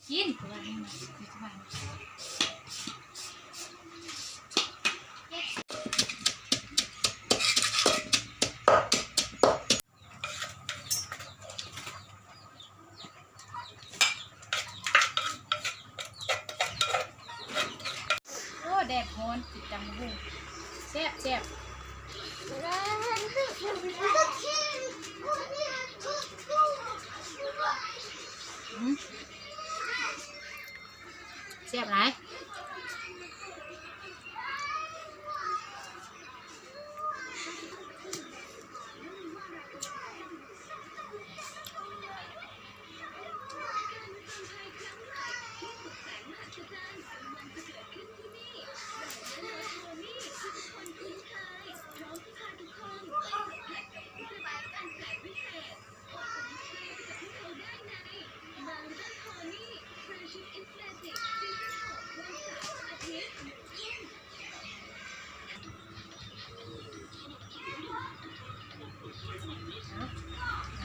กินตัวนี้โอ้แดดร้อนติดจังหูแซ่บแซ่บแซ่บไร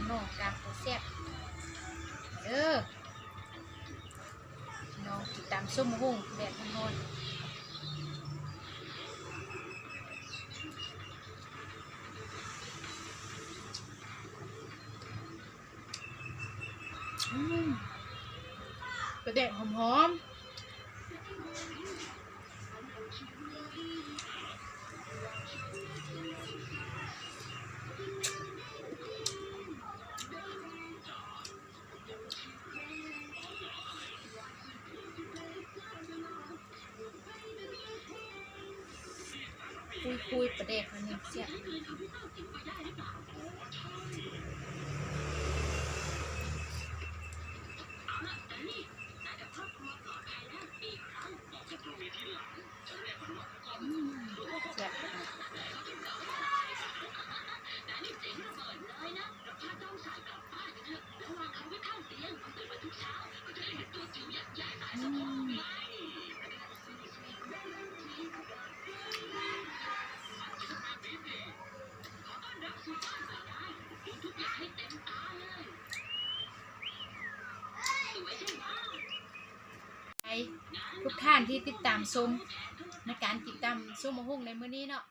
น้องกางตัวแซ่บน้องติดตามส้มหุ่งแบบนอนกระเดะหอมคุยประเด็กอันนี้เสียทุกท่านที่ติดตามชมในการติดตามส้มมะฮุ่งในมื้อนี้เนาะ